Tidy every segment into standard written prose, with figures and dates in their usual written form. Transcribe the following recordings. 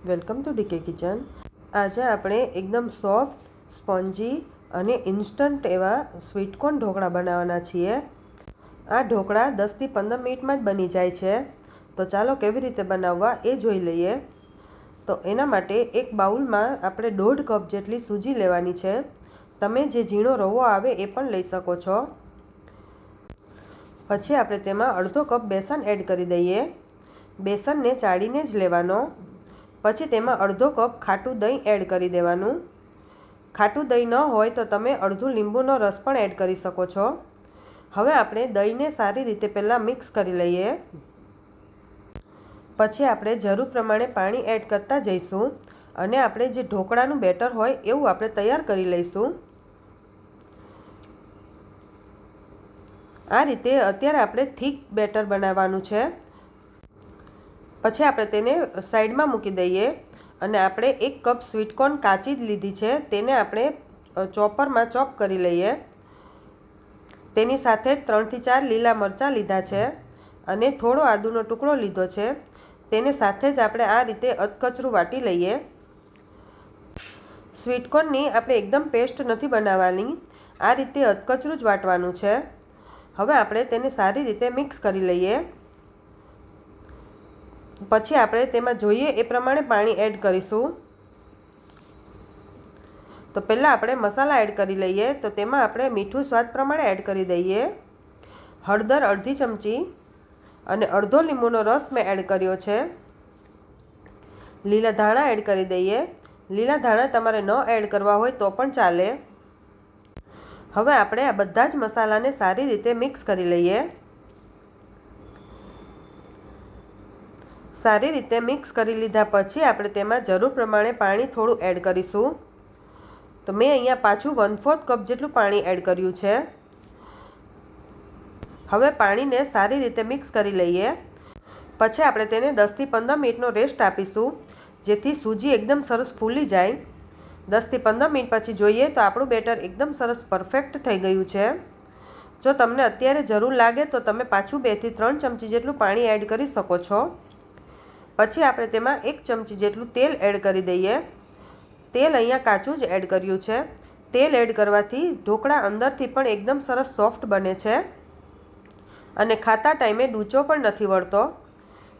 Welcome to decay kitchen. આજે આપણે એકદમ સોફ્ટ, સ્પોન્જી અને ઇન્સ્ટન્ટ એવા સ્વીટકોર્ન ઢોકળા બનાવવાના છીએ। આ ઢોકળા 10 થી 15 મિનિટમાં જ બની જાય છે। તો ચાલો કેવી રીતે બનાવવા એ જોઈ લઈએ। તો એના માટે એક બાઉલમાં આપણે 1.5 કપ જેટલી સૂજી લેવાની છે। તમે જે ઝીણો રવો આવે એ પણ લઈ શકો છો। પછી આપણે તેમાં અડધો કપ બેસન એડ કરી દઈએ। બેસનને ચાળીને જ લેવાનો। પછી તેમાં અડધો કપ ખાટું દહીં એડ કરી દેવાનું। ખાટું દહીં ન હોય તો તમે અડધું લીંબુનો રસ પણ એડ કરી શકો છો। હવે આપણે દહીંને સારી રીતે પહેલાં મિક્સ કરી લઈએ। પછી આપણે જરૂર પ્રમાણે પાણી એડ કરતા જઈશું અને આપણે જે ઢોકળાનું બેટર હોય એવું આપણે તૈયાર કરી લઈશું। આ રીતે અત્યારે આપણે થીક બેટર બનાવવાનું છે। પછી આપણે તેને સાઈડમાં મૂકી દઈએ અને આપણે 1 કપ સ્વીટકોર્ન કાચી જ લીધી છે, તેને આપણે ચોપરમાં ચોપ કરી લઈએ। તેની સાથે 3 થી 4 લીલા મરચાં લીધા છે અને થોડો આદુનો ટુકડો લીધો છે। તેને સાથે જ આપણે આ રીતે અધકચરું વાટી લઈએ। સ્વીટકોર્નની આપણે એકદમ પેસ્ટ નથી બનાવવાની, આ રીતે અધકચરું જ વાટવાનું છે। હવે આપણે તેને સારી રીતે મિક્સ કરી લઈએ। પછી આપણે તેમાં જોઈએ એ પ્રમાણે પાણી એડ કરીશું। તો પહેલાં આપણે મસાલા એડ કરી લઈએ। તો તેમાં આપણે મીઠું સ્વાદ પ્રમાણે એડ કરી દઈએ। હળદર અડધી ચમચી અને અડધો લીંબુનો રસ મેં એડ કર્યો છે। લીલા ધાણા એડ કરી દઈએ। લીલા ધાણા તમારે ન એડ કરવા હોય તો પણ ચાલે। હવે આપણે આ બધા જ મસાલાને સારી રીતે મિક્સ કરી લઈએ। સારી રીતે મિક્સ કરી લીધા પછી આપણે તેમાં જરૂર પ્રમાણે પાણી થોડું એડ કરીશું। તો મેં અહીંયા પાછું 1/4 કપ જેટલું પાણી એડ કર્યું છે। હવે પાણીને સારી રીતે મિક્સ કરી લઈએ। પછી આપણે તેને 10 થી 15 મિનિટનો રેસ્ટ આપીશું, જેથી સૂજી એકદમ સરસ ફૂલી જાય। 10 થી 15 મિનિટ પછી જોઈએ તો આપણું બેટર એકદમ સરસ પરફેક્ટ થઈ ગયું છે। જો તમને અત્યારે જરૂર લાગે તો તમે પાછું 2 થી 3 ચમચી જેટલું પાણી એડ કરી શકો છો। પછી આપણે તેમાં 1 ચમચી જેટલું તેલ એડ કરી દઈએ। તેલ અહીંયા કાચું જ એડ કર્યું છે। તેલ એડ કરવાથી ઢોકળા અંદરથી પણ એકદમ સરસ સોફ્ટ બને છે અને ખાતા ટાઈમે ડૂચો પણ નથી વળતો।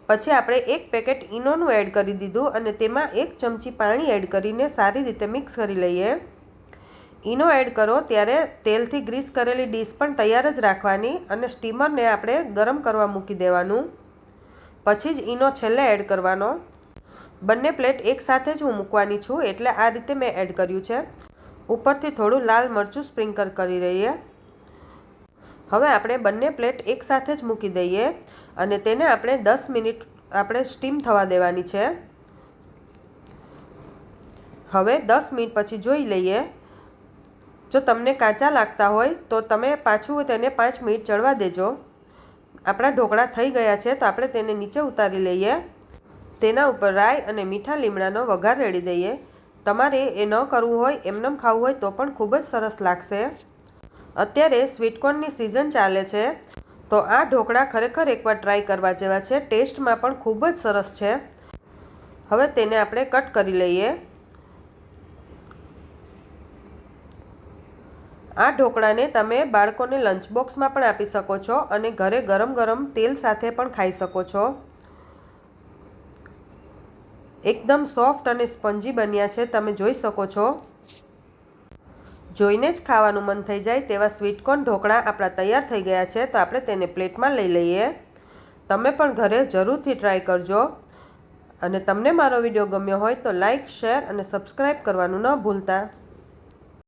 પછી આપણે 1 પેકેટ ઈનોનું એડ કરી દીધું અને તેમાં 1 ચમચી પાણી એડ કરીને સારી રીતે મિક્સ કરી લઈએ। ઈનો એડ કરો ત્યારે તેલથી ગ્રીસ કરેલી ડીશ પણ તૈયાર જ રાખવાની અને સ્ટીમરને આપણે ગરમ કરવા મૂકી દેવાનું। પછી જ ઈનો છેલ્લે એડ કરવાનો। બંને પ્લેટ એકસાથે જ હું મૂકવાની છું, એટલે આ રીતે મેં એડ કર્યું છે। ઉપરથી થોડું લાલ મરચું સ્પ્રિંકલ કરી લઈએ। હવે આપણે બંને પ્લેટ એકસાથે જ મૂકી દઈએ અને તેને આપણે 10 મિનિટ આપણે સ્ટીમ થવા દેવાની છે। હવે 10 મિનિટ પછી જોઈ લઈએ। જો તમને કાચા લાગતા હોય તો તમે પાછું તેને 5 મિનિટ ચડવા દેજો। આપણા ઢોકળા થઈ ગયા છે તો આપણે તેને નીચે ઉતારી લઈએ। તેના ઉપર રાઈ અને મીઠા લીમડાનો વઘાર રેડી દઈએ। તમારે એ ન કરવું હોય, એમનેમ ખાવું હોય તો પણ ખૂબ જ સરસ લાગશે। અત્યારે સ્વીટકોર્નની સિઝન ચાલે છે, તો આ ઢોકળા ખરેખર એકવાર ટ્રાય કરવા જેવા છે। ટેસ્ટમાં પણ ખૂબ જ સરસ છે। હવે તેને આપણે કટ કરી લઈએ। આ ઢોકળાને તમે બાળકોને લંચ બોક્સમાં પણ આપી શકો છો અને ઘરે ગરમ ગરમ તેલ સાથે પણ ખાઈ શકો છો। એકદમ સોફ્ટ અને સ્પંજી બન્યા છે, તમે જોઈ શકો છો। જોઈને જ ખાવાનું મન થઈ જાય તેવા સ્વીટકોર્ન ઢોકળા આપણા તૈયાર થઈ ગયા છે। તો આપણે તેને પ્લેટમાં લઈ લઈએ। તમે પણ ઘરે જરૂરથી ટ્રાય કરજો અને તમને મારો વિડીયો ગમ્યો હોય તો લાઇક, શેર અને સબસ્ક્રાઈબ કરવાનું ન ભૂલતા।